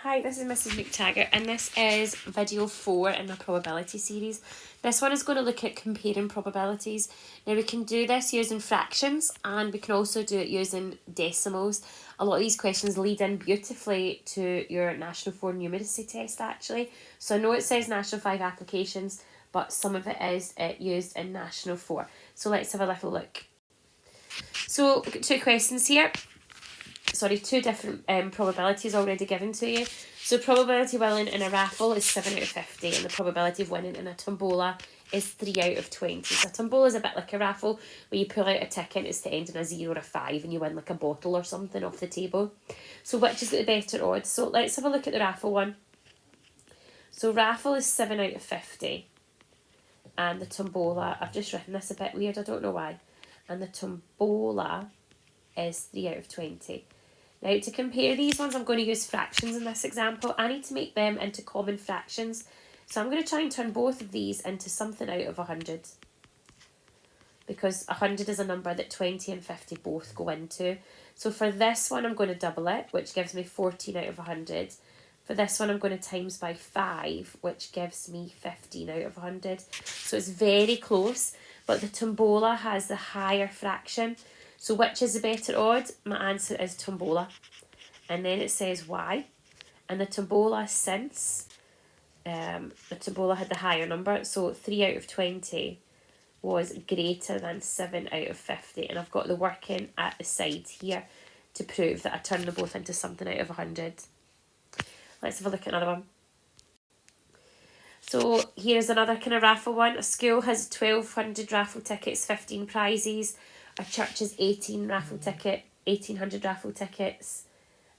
Hi, this is Mrs McTaggart and this is video 4 in the probability series. This one is going to look at comparing probabilities. Now we can do this using fractions and we can also do it using decimals. A lot of these questions lead in beautifully to your National 4 numeracy test actually. So I know it says National 5 applications, but some of it is used in National 4. So let's have a little look. So we've got two questions here. Two different probabilities already given to you. So probability of winning in a raffle is 7 out of 50 and the probability of winning in a tombola is 3 out of 20. So a tombola is a bit like a raffle where you pull out a ticket, it's to end in a 0 or a 5 and you win like a bottle or something off the table. So which has got the better odds? So let's have a look at the raffle one. So raffle is 7 out of 50 and the tombola, I've just written this a bit weird, I don't know why, and the tombola is 3 out of 20. Now, to compare these ones, I'm going to use fractions in this example. I need to make them into common fractions. So I'm going to try and turn both of these into something out of 100. Because 100 is a number that 20 and 50 both go into. So for this one, I'm going to double it, which gives me 14 out of 100. For this one, I'm going to times by 5, which gives me 15 out of 100. So it's very close, but the tombola has the higher fraction. So which is the better odd? My answer is tombola. And then it says why. And the tombola, since the tombola had the higher number, so 3 out of 20 was greater than 7 out of 50. And I've got the working at the side here to prove that I turned them both into something out of 100. Let's have a look at another one. So here's another kind of raffle one. A school has 1,200 raffle tickets, 15 prizes. A church has 1,800 raffle tickets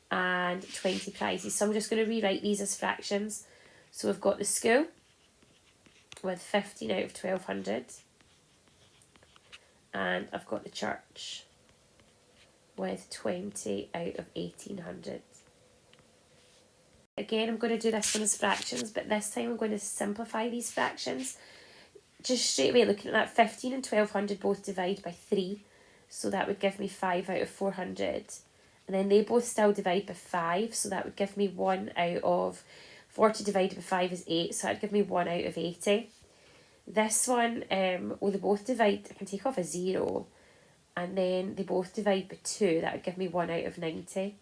and 20 prizes. So I'm just going to rewrite these as fractions. So we've got the school with 15 out of 1,200 and I've got the church with 20 out of 1,800. Again, I'm going to do this one as fractions, but this time I'm going to simplify these fractions. Just straight away looking at that, 15 and 1,200 both divide by 3. So that would give me 5 out of 400. And then they both still divide by 5. So that would give me 1 out of 40 divided by 5 is 8. So that would give me 1 out of 80. This one, well, they both divide, I can take off a 0. And then they both divide by 2. That would give me 1 out of 90.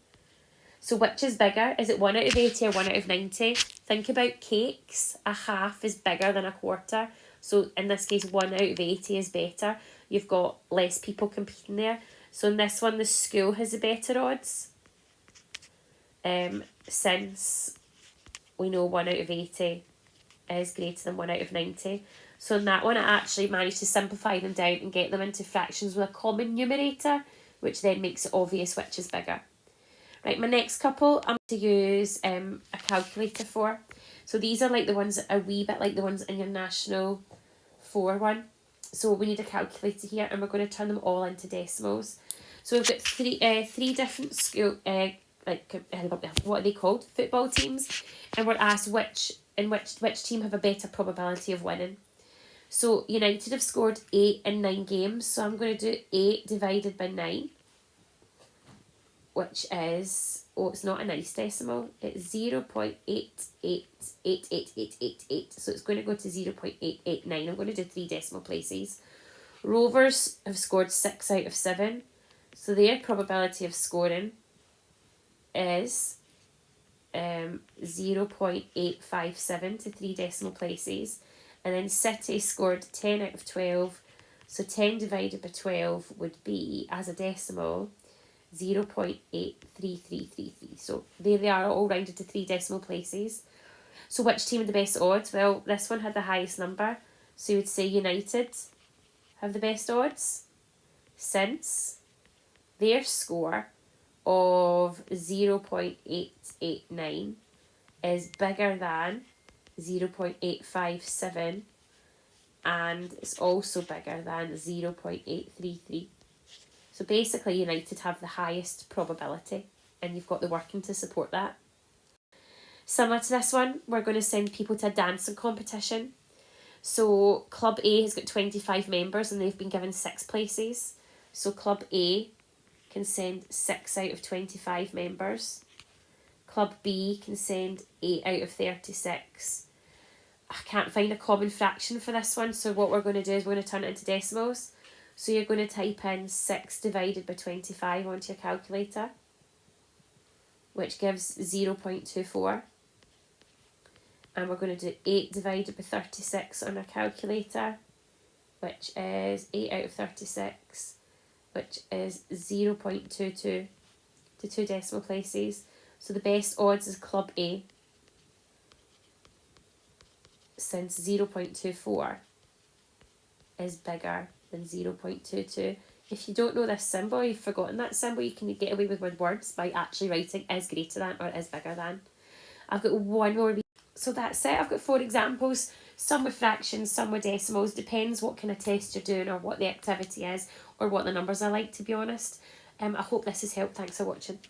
So which is bigger? Is it 1 out of 80 or 1 out of 90? Think about cakes. A half is bigger than a quarter. So in this case, 1 out of 80 is better. You've got less people competing there. So in this one, the school has the better odds. Since we know 1 out of 80 is greater than 1 out of 90. So in that one, I actually managed to simplify them down and get them into fractions with a common numerator, which then makes it obvious which is bigger. Right, my next couple I'm going to use a calculator for. So these are like the ones, a wee bit like the ones in your National 4 one. So we need a calculator here and we're going to turn them all into decimals. So we've got three different school, what are they called? Football teams. And we're asked which team have a better probability of winning. So United have scored 8 in 9 games. So I'm going to do 8 divided by 9. Which is, it's not a nice decimal, it's 0.88888888. So it's going to go to 0.889. I'm going to do 3 decimal places. Rovers have scored 6 out of 7. So their probability of scoring is 0.857 to 3 decimal places. And then City scored 10 out of 12. So 10 divided by 12 would be, as a decimal, 0.83333. So there they are, all rounded to 3 decimal places. So which team had the best odds? Well, this one had the highest number. So you would say United have the best odds, since their score of 0.889 is bigger than 0.857 and it's also bigger than 0.833. So basically United have the highest probability and you've got the working to support that. Similar to this one, we're going to send people to a dancing competition. So Club A has got 25 members and they've been given 6 places. So Club A can send 6 out of 25 members. Club B can send 8 out of 36. I can't find a common fraction for this one, so what we're going to do is we're going to turn it into decimals. So you're going to type in 6 divided by 25 onto your calculator, which gives 0.24. And we're going to do 8 divided by 36 on our calculator, which is 8 out of 36, which is 0.22 to 2 decimal places. So the best odds is Club A, since 0.24 is bigger than 0.22. If you don't know this symbol, you've forgotten that symbol, you can get away with words by actually writing is greater than or is bigger than. I've got one more. So that's it. I've got 4 examples, some with fractions, some with decimals. Depends what kind of test you're doing or what the activity is or what the numbers are like, to be honest. I hope this has helped. Thanks for watching.